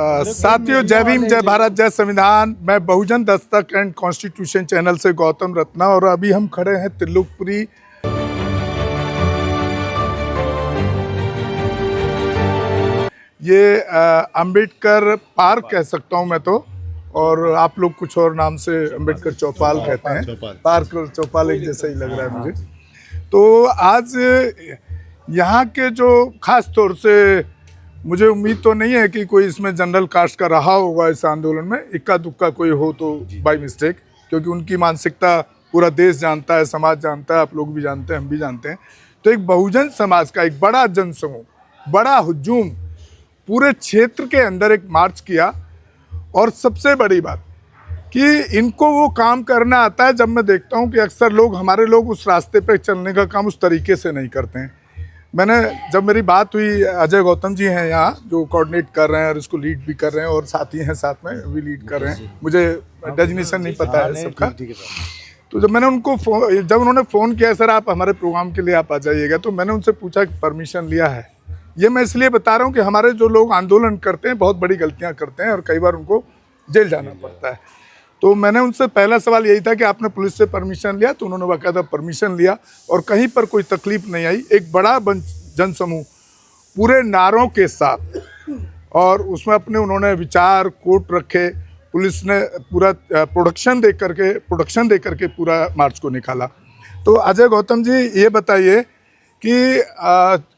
साथियों, जय भीम, जय भारत, जय संविधान। मैं बहुजन दस्तक एंड कॉन्स्टिट्यूशन चैनल से गौतम रत्ना, और अभी हम खड़े हैं त्रिलोकपुरी। ये अंबेडकर पार्क कह सकता हूँ मैं तो, और आप लोग कुछ और नाम से अंबेडकर चौपाल कहते हैं। पार्क और चौपाल एक जैसा ही लग रहा है मुझे। तो आज यहाँ के जो खास तौर से, मुझे उम्मीद तो नहीं है कि कोई इसमें जनरल कास्ट का रहा होगा इस आंदोलन में, इक्का दुक्का कोई हो तो बाय मिस्टेक, क्योंकि उनकी मानसिकता पूरा देश जानता है, समाज जानता है, आप लोग भी जानते हैं, हम भी जानते हैं। तो एक बहुजन समाज का एक बड़ा जनसमूह, बड़ा हुजूम पूरे क्षेत्र के अंदर एक मार्च किया। और सबसे बड़ी बात कि इनको वो काम करना आता है। जब मैं देखता हूँ कि अक्सर लोग, हमारे लोग उस रास्ते पे चलने का काम उस तरीके से नहीं करते हैं। जब मेरी बात हुई, अजय गौतम जी हैं यहाँ जो कोऑर्डिनेट कर रहे हैं और इसको लीड भी कर रहे हैं, और साथी हैं साथ में भी लीड कर रहे हैं, मुझे डेजिग्नेशन नहीं पता है सबका। तो जब उन्होंने फ़ोन किया, सर आप हमारे प्रोग्राम के लिए आप आ जाइएगा, तो मैंने उनसे पूछा कि परमिशन लिया है। ये मैं इसलिए बता रहा हूँ कि हमारे जो लोग आंदोलन करते हैं बहुत बड़ी गलतियाँ करते हैं और कई बार उनको जेल जाना पड़ता है। तो मैंने उनसे पहला सवाल यही था कि आपने पुलिस से परमिशन लिया? तो उन्होंने बाकायदा परमिशन लिया और कहीं पर कोई तकलीफ नहीं आई। एक बड़ा जनसमूह पूरे नारों के साथ, और उसमें अपने उन्होंने विचार कोट रखे। पुलिस ने पूरा प्रोडक्शन दे करके पूरा मार्च को निकाला। तो अजय गौतम जी, ये बताइए कि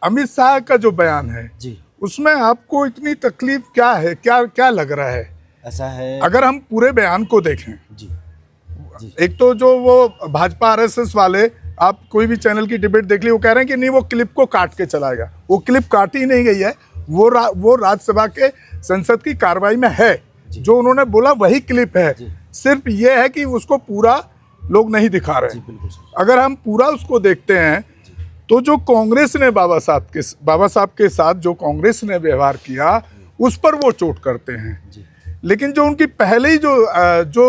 अमित शाह का जो बयान है जी, उसमें आपको इतनी तकलीफ क्या है, क्या लग रहा है? ऐसा है, अगर हम पूरे बयान को देखें जी, एक तो जो वो भाजपा आरएसएस वाले, आप कोई भी चैनल की डिबेट देख ली, वो कह रहे हैं कि नहीं वो क्लिप को काट के चलाएगा। वो क्लिप काटी नहीं गई है, वो राज्यसभा के संसद की कार्रवाई में है। जो उन्होंने बोला वही क्लिप है, सिर्फ ये है कि उसको पूरा लोग नहीं दिखा रहे। अगर हम पूरा उसको देखते हैं तो जो कांग्रेस ने बाबा साहब के साथ जो कांग्रेस ने व्यवहार किया, उस पर वो चोट करते हैं। लेकिन जो उनकी पहले ही जो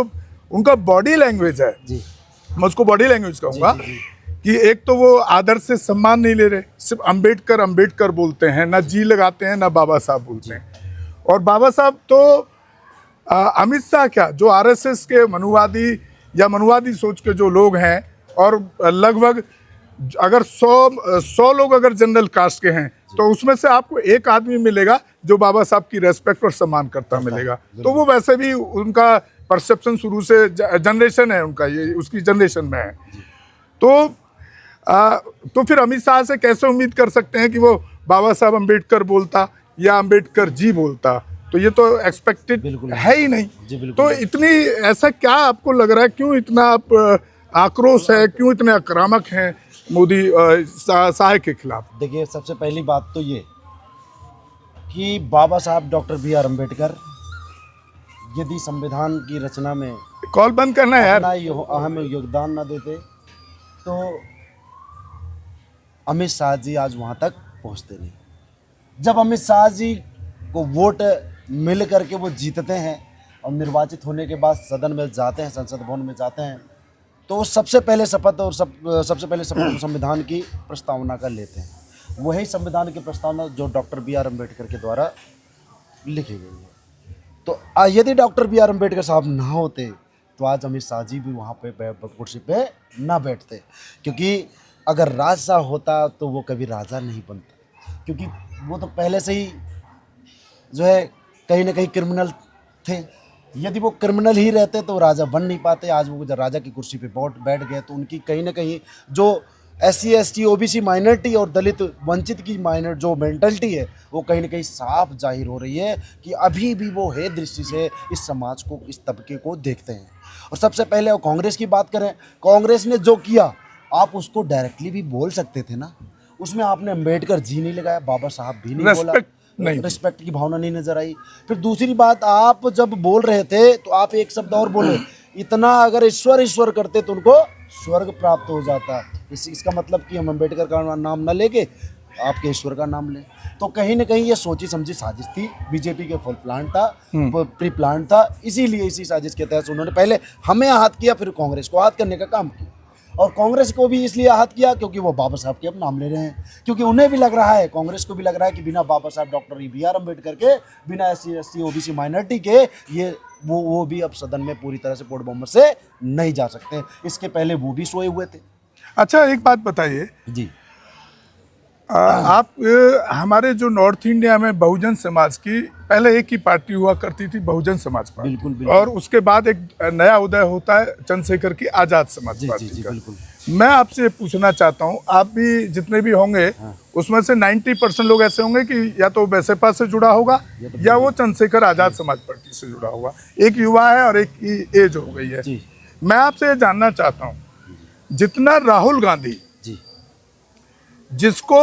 उनका बॉडी लैंग्वेज है, मैं उसको बॉडी लैंग्वेज कहूँगा, कि एक तो वो आदर से सम्मान नहीं ले रहे, सिर्फ अंबेडकर बोलते हैं, ना जी लगाते हैं, ना बाबा साहब बोलते हैं। और बाबा साहब तो अमित शाह क्या, जो आरएसएस के मनुवादी सोच के जो लोग हैं, और लगभग अगर 100 लोग अगर जनरल कास्ट के हैं, तो उसमें से आपको एक आदमी मिलेगा जो बाबा साहब की रेस्पेक्ट और सम्मान करता मिलेगा। तो वो वैसे भी उनका परसेप्शन शुरू से जनरेशन है उनका, ये उसकी जनरेशन में है। तो फिर अमित शाह से कैसे उम्मीद कर सकते हैं कि वो बाबा साहब अम्बेडकर बोलता या अम्बेडकर जी बोलता? तो ये तो एक्सपेक्टेड है ही नहीं। तो इतनी, ऐसा क्या आपको लग रहा है, क्यों इतना आप आक्रोश है, क्यों इतने आक्रामक हैं मोदी शाह के खिलाफ? देखिए, सबसे पहली बात तो ये कि बाबा साहब डॉक्टर बी.आर. अम्बेडकर यदि संविधान की रचना में कॉल बंद करना है यार, अहम योगदान न देते तो अमित शाह जी आज वहाँ तक पहुँचते नहीं। जब अमित शाह जी को वोट मिल करके वो जीतते हैं और निर्वाचित होने के बाद सदन में जाते हैं, संसद भवन में जाते हैं, तो सबसे पहले शपथ संविधान की प्रस्तावना का लेते हैं। वही संविधान की प्रस्तावना जो डॉक्टर बी.आर. अम्बेडकर के द्वारा लिखी गई है। तो यदि डॉक्टर बी.आर. अम्बेडकर साहब ना होते तो आज अमित शाह जी भी वहाँ पे कुर्सी पे ना बैठते, क्योंकि अगर राजा होता तो वो कभी राजा नहीं बनता, क्योंकि वो तो पहले से ही जो है कहीं ना कहीं क्रिमिनल थे। यदि वो क्रिमिनल ही रहते तो राजा बन नहीं पाते। आज वो जब राजा की कुर्सी पे बैठ गए तो उनकी कहीं ना कहीं जो SC ST OBC माइनॉरिटी और दलित वंचित की जो मेंटलिटी है, वो कहीं ना कहीं साफ जाहिर हो रही है कि अभी भी वो है दृष्टि से इस समाज को, इस तबके को देखते हैं। और सबसे पहले वो कांग्रेस की बात करें, कांग्रेस ने जो किया आप उसको डायरेक्टली भी बोल सकते थे ना। उसमें आपने अम्बेडकर जी नहीं लगाया, बाबा साहब भी नहीं बोला, रिस्पेक्ट की भावना नहीं नजर आई। फिर दूसरी बात, आप जब बोल रहे थे तो आप एक शब्द और बोले, इतना अगर ईश्वर करते तो उनको स्वर्ग प्राप्त हो जाता। इसका मतलब कि हम अम्बेडकर का नाम न लेके आपके ईश्वर का नाम लें। तो कहीं ना कहीं ये सोची समझी साजिश थी, बीजेपी के फुल प्लान था, प्री प्लान था। इसीलिए इसी साजिश के तहत उन्होंने पहले हमें आहत किया, फिर कांग्रेस को आहत करने का काम किया। और कांग्रेस को भी इसलिए आहत किया क्योंकि वो बाबा साहब के अब नाम ले रहे हैं, क्योंकि उन्हें भी लग रहा है, कांग्रेस को भी लग रहा है कि बिना बाबा साहब डॉक्टर BR अम्बेडकर के, बिना SC ST OBC माइनॉरिटी के ये वो भी अब सदन में पूरी तरह से पूर्ण बहुमत से नहीं जा सकते। इसके पहले वो भी सोए हुए थे। अच्छा, एक बात बताइए जी आप हमारे जो नॉर्थ इंडिया में बहुजन समाज की पहले एक ही पार्टी हुआ करती थी, बहुजन समाज पार्टी। बिल्कुल, बिल्कुल। और उसके बाद एक नया उदय होता है चंद्रशेखर की आजाद समाज जी पार्टी जी जी का। बिल्कुल। मैं आपसे पूछना चाहता हूं, आप भी जितने भी होंगे उसमें से 90% लोग ऐसे होंगे कि या तो बसपा से जुड़ा होगा या वो चंद्रशेखर आजाद समाज पार्टी से जुड़ा होगा। एक युवा है और एक की एज हो गई है। जी मैं आपसे ये जानना चाहता हूँ, जितना राहुल गांधी जी जिसको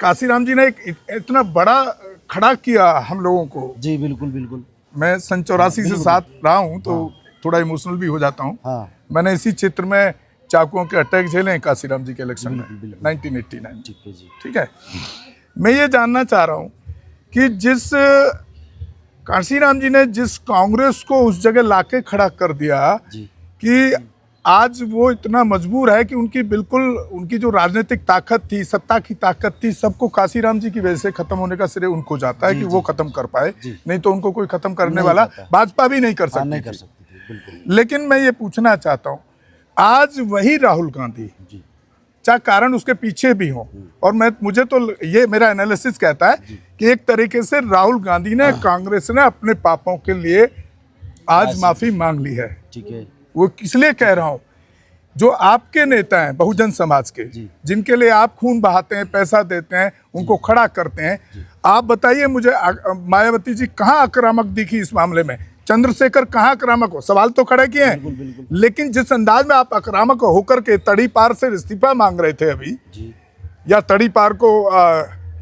काशीराम जी ने एक इतना बड़ा खड़ा किया हम लोगों को, जी बिल्कुल बिल्कुल। मैं सन 84 से साथ रहा हूँ तो थोड़ा इमोशनल भी हो जाता हूँ। हाँ मैंने इसी क्षेत्र में चाकुओं के अटैक झेले हैं काशीराम जी के इलेक्शन में बिल्कुल, 1989। ठीक है जी। ठीक है, मैं ये जानना चाह रहा हूँ कि जिस काशीराम जी ने जिस कांग्रेस को उस जगह लाके खड़ा कर दिया जी कि आज वो इतना मजबूर है कि उनकी बिल्कुल उनकी जो राजनीतिक ताकत थी, सत्ता की ताकत थी, सबको काशीराम जी की वजह से खत्म होने का श्रेय उनको जाता है कि वो खत्म कर पाए, नहीं तो उनको कोई खत्म करने नहीं वाला जाता। भाजपा भी नहीं कर सकती नहीं कर थी। सकती थी बिल्कुल। लेकिन मैं ये पूछना चाहता हूँ, आज वही राहुल गांधी, जी चाहे कारण उसके पीछे भी हो, और मुझे तो ये मेरा एनालिसिस कहता है कि एक तरीके से राहुल गांधी ने, कांग्रेस ने अपने पापों के लिए आज माफी मांग ली है। ठीक है। वो इसलिए कह रहा हूं, जो आपके नेता हैं बहुजन समाज के, जिनके लिए आप खून बहाते हैं, पैसा देते हैं, उनको खड़ा करते हैं, आप बताइए मुझे मायावती जी कहाँ आक्रामक दिखी इस मामले में? चंद्रशेखर कहाँ आक्रामक हो? सवाल तो खड़े किए हैं, लेकिन जिस अंदाज में आप आक्रामक होकर के तड़ी पार से इस्तीफा मांग रहे थे अभी, या तड़ी पार को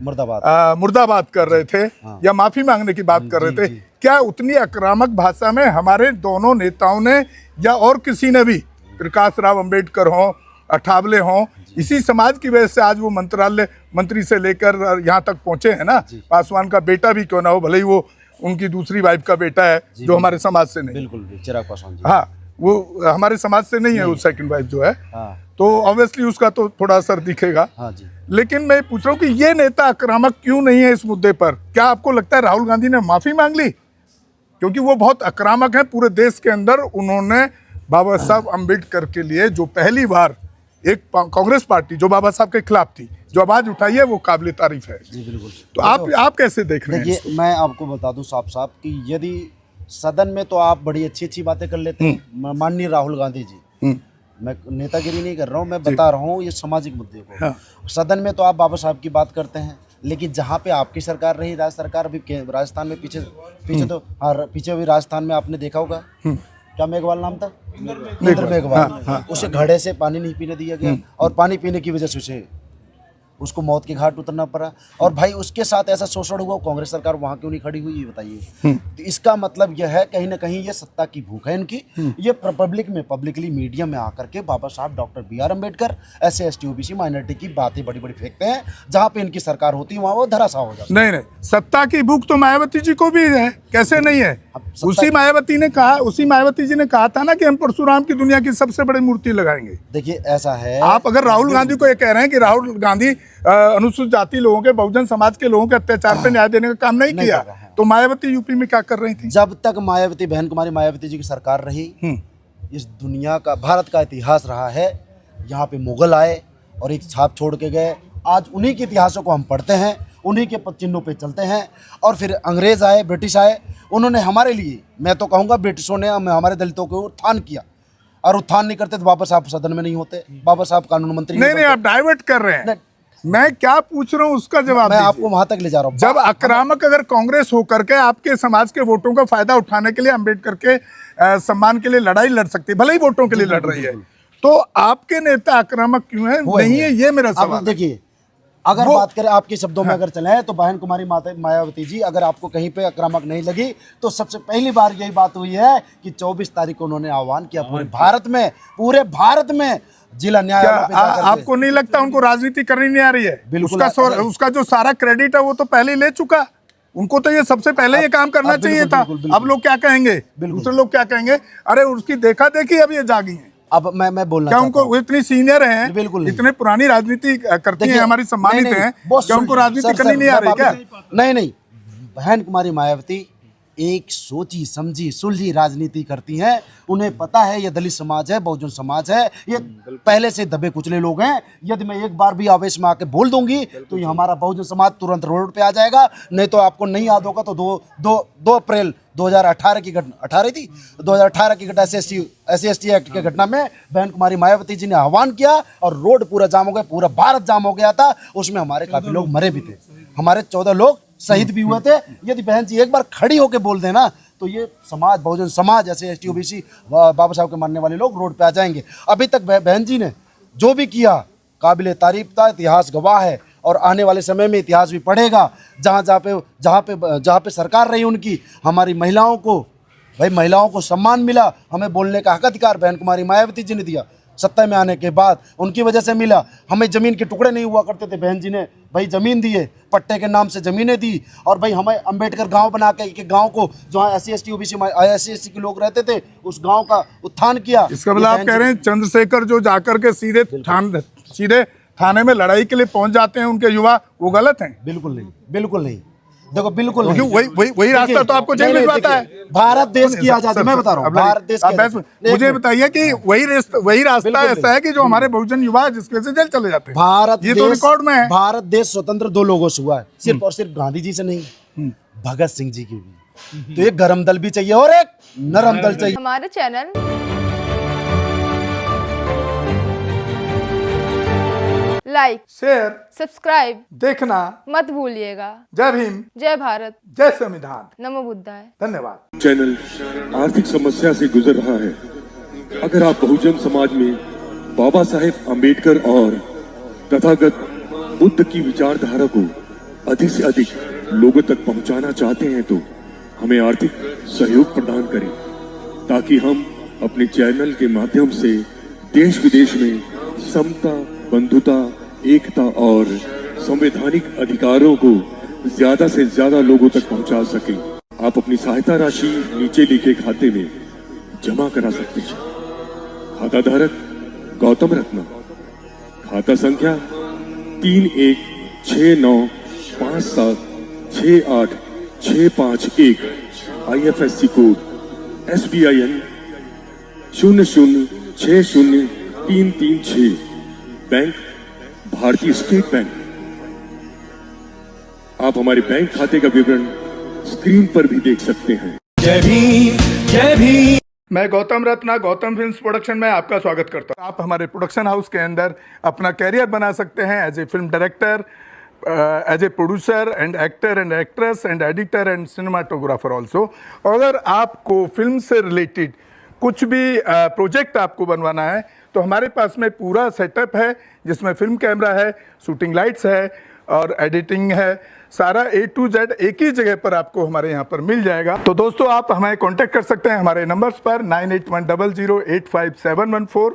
मुर्दाबाद कर रहे थे, या माफी मांगने की बात कर रहे थे, क्या उतनी आक्रामक भाषा में हमारे दोनों नेताओं ने या और किसी ने भी, प्रकाश राव अंबेडकर हों, अठावले हों, इसी समाज की वजह से आज वो मंत्रालय मंत्री से लेकर यहाँ तक पहुंचे हैं ना? पासवान का बेटा भी क्यों ना हो, भले ही वो उनकी दूसरी वाइफ का बेटा है जो हमारे समाज से नहीं। बिल्कुल चिराग पासवान जी। हाँ, वो हमारे समाज से नहीं है, वो सेकंड वाइफ जो है। तो ऑब्वियसली उसका तो थोड़ा असर दिखेगा। हाँ जी। लेकिन मैं पूछ रहा हूँ कि ये नेता आक्रामक क्यों नहीं है इस मुद्दे पर? क्या आपको लगता है राहुल गांधी ने माफी मांग ली? क्योंकि वो बहुत आक्रामक है पूरे देश के अंदर। उन्होंने बाबा साहब अम्बेडकर के लिए जो पहली बार एक कांग्रेस पार्टी जो बाबा साहब के खिलाफ थी, जो आवाज उठाई है, वो काबिल तारीफ है। जी बिल्कुल। तो आप कैसे देख रहे हैं? देखिए, मैं आपको बता दूं साफ साफ कि यदि सदन में तो आप बड़ी अच्छी अच्छी बातें कर लेते हैं माननीय राहुल गांधी जी, मैं नेतागिरी नहीं कर रहा हूँ, मैं बता रहा हूँ ये सामाजिक मुद्दे को। हाँ। सदन में तो आप बाबा साहब की बात करते हैं, लेकिन जहाँ पे आपकी सरकार रही, राज्य सरकार अभी राजस्थान में पीछे तो हाँ, पीछे अभी राजस्थान में आपने देखा होगा, क्या मेघवाल नाम था, इंद्र मेघवाल, उसे घड़े से पानी नहीं पीने दिया गया और पानी पीने की वजह से उसको मौत के घाट उतरना पड़ा। और भाई उसके साथ ऐसा शोषण हुआ, कांग्रेस सरकार वहां क्यों नहीं खड़ी हुई, ये बताइए। तो इसका मतलब यह है कहीं ना कहीं ये सत्ता की भूख है इनकी। ये पब्लिकली मीडिया में आकर के बाबा साहब doctor BR Ambedkar, SC ST OBC minority की बातें बड़ी बड़ी फेंकते हैं, जहाँ पे इनकी सरकार होती है वहाँ वो धराशायी हो जाता है। नहीं, सत्ता की भूख तो मायावती जी को भी है, कैसे नहीं है? उसी मायावती जी ने कहा था ना कि हम परशुराम की दुनिया की सबसे बड़ी मूर्ति लगाएंगे। देखिए ऐसा है, आप अगर राहुल गांधी को ये कह रहे हैं कि राहुल गांधी अनुसूचित जाति लोगों के, बहुजन समाज के लोगों के अत्याचार पे न्याय देने का काम नहीं किया, तो मायावती यूपी में क्या कर रही थी? जब तक मायावती, बहन कुमारी मायावती जी की सरकार रही, इस दुनिया का, भारत का इतिहास रहा है, यहाँ पे मुगल आए और एक छाप छोड़ के गए। आज उन्हीं के इतिहासों को हम पढ़ते हैं, उन्हीं के चिन्हों पे चलते हैं। और फिर अंग्रेज आए, ब्रिटिश आए, उन्होंने हमारे लिए, मैं तो कहूँगा ब्रिटिशों ने हमारे दलितों को उत्थान किया, और उत्थान नहीं करते तो बाबा साहब सदन में नहीं होते, बाबा साहब कानून मंत्री नहीं, आप डाइवर्ट कर रहे हैं। मैं क्या पूछ रहा हूँ उसका जवाब मैं आपको वहां तक ले जा रहा हूँ। जब आक्रामक अगर कांग्रेस होकर के आपके समाज के वोटों का फायदा उठाने के लिए अम्बेडकर के सम्मान के लिए लड़ाई लड़ सकती है, भले ही वोटों के लिए लड़ रही है, तो आपके नेता आक्रामक क्यों है? नहीं है, ये मेरा सवाल। देखिए, अगर बात करें आपके शब्दों में अगर चले तो बहन कुमारी मायावती जी, अगर आपको कहीं पे आक्रामक नहीं लगी तो सबसे पहली बार यही बात हुई है कि 24 तारीख को उन्होंने आह्वान किया पूरे भारत में जिला न्यायालय। आपको नहीं लगता उनको राजनीति करनी नहीं आ रही है? उसका जो सारा क्रेडिट है वो तो पहले ले चुका, उनको तो ये सबसे पहले ये काम करना चाहिए था। अब लोग क्या कहेंगे, दूसरे लोग क्या कहेंगे? अरे उसकी देखा देखी अब ये जागी है। अब मैं बोलना क्या चाहता उनको, हूँ। वो इतनी सीनियर हैं, बिल्कुल नहीं। इतने पुरानी राजनीति करती हैं, देखिए, हमारी सम्मानित नहीं, हैं, बहुत क्या उनको सुन- राजनीति सर, करनी सर, नहीं आ मैं रही क्या? नहीं, बहन कुमारी मायावती एक सोची समझी सुलझी राजनीति करती हैं। उन्हें पता है ये दलित समाज है, बहुजन समाज है, ये पहले से दबे कुचले लोग हैं। यदि मैं एक बार भी आवेश में आके बोल दूंगी तो ये हमारा बहुजन समाज तुरंत रोड पे आ जाएगा। नहीं तो आपको नहीं याद होगा तो 2 अप्रैल 2018 की घटना, 18 थी, 2018 की घटना SC/ST एक्ट की घटना में बहन कुमारी मायावती जी ने आह्वान किया और रोड पूरा जाम हो गया, पूरा भारत जाम हो गया था। उसमें हमारे काफी लोग मरे भी थे, हमारे 14 लोग शहीद भी हुए थे। यदि बहन जी एक बार खड़ी होकर बोल देना तो ये समाज, बहुजन समाज, ऐसे ST OBC बाबा साहब के मानने वाले लोग रोड पे आ जाएंगे। अभी तक बहन जी ने जो भी किया काबिले तारीफ था, इतिहास गवाह है और आने वाले समय में इतिहास भी पढ़ेगा। जहाँ पे सरकार रही उनकी, हमारी महिलाओं को, भाई महिलाओं को सम्मान मिला, हमें बोलने का हक अधिकार बहन कुमारी मायावती जी ने दिया। सत्ता में आने के बाद उनकी वजह से मिला। हमें जमीन के टुकड़े नहीं हुआ करते थे, बहन जी ने भाई जमीन दिए, पट्टे के नाम से जमीनें दी। और भाई हमें अंबेडकर गांव बना के एक गांव को, जहाँ SC/ST OBC SC/ST के लोग रहते थे, उस गांव का उत्थान किया। इसका मतलब आप कह रहे हैं चंद्रशेखर जो जाकर के सीधे थाने में लड़ाई के लिए पहुंच जाते हैं उनके युवा, वो गलत हैं? बिल्कुल नहीं, बिल्कुल नहीं, देखो बिल्कुल नहीं। वही रास्ता तो आपको जेल भिजवाता है। भारत देश की आजादी, मैं बता रहा हूँ, भारत देश की, मुझे बताइए कि वही रास्ता ऐसा है कि जो हमारे बहुजन युवा है जिसकी वजह से जेल चले जाते हैं। भारत ये तो रिकॉर्ड में है। भारत देश स्वतंत्र 2 लोगों से हुआ है, सिर्फ और सिर्फ गांधी जी से नहीं, भगत सिंह जी की भी। तो एक गरम दल भी चाहिए और एक नरम दल चाहिए। हमारे चैनल लाइक, शेयर, सब्सक्राइब देखना मत भूलिएगा। जय भीम, जय भारत, जय संविधान, नमो बुद्धाय। धन्यवाद। चैनल आर्थिक समस्या से गुजर रहा है। अगर आप बहुजन समाज में बाबा साहेब अम्बेडकर और तथागत बुद्ध की विचारधारा को अधिक से अधिक लोगों तक पहुंचाना चाहते हैं तो हमें आर्थिक सहयोग प्रदान करें, ताकि हम अपने चैनल के माध्यम से देश विदेश में समता, बंधुता, एकता और संवैधानिक अधिकारों को ज्यादा से ज्यादा लोगों तक पहुंचा सकें। आप अपनी सहायता राशि नीचे लिखे खाते में जमा करा सकते हैं। खाता धारक गौतम रत्न, खाता संख्या 3169576865 IFSC कोड SBIN 0060336, बैंक भारतीय स्टेट बैंक। आप हमारे बैंक खाते का विवरण स्क्रीन पर भी देख सकते हैं। जय भीम, जय भीम। मैं गौतम रत्ना, गौतम फिल्म्स प्रोडक्शन में आपका स्वागत करता हूं। आप हमारे प्रोडक्शन हाउस के अंदर अपना कैरियर बना सकते हैं as a film director, as a producer and actor and actress and editor and cinematographer also. अगर आपको फिल्म से रिलेटेड कुछ भी प्रोजेक्ट आपको बनवाना है तो हमारे पास में पूरा सेटअप है, जिसमें फिल्म कैमरा है, शूटिंग लाइट्स है और एडिटिंग है। सारा A to Z एक ही जगह पर आपको हमारे यहाँ पर मिल जाएगा। तो दोस्तों आप हमें कांटेक्ट कर सकते हैं हमारे नंबर्स पर 9810085714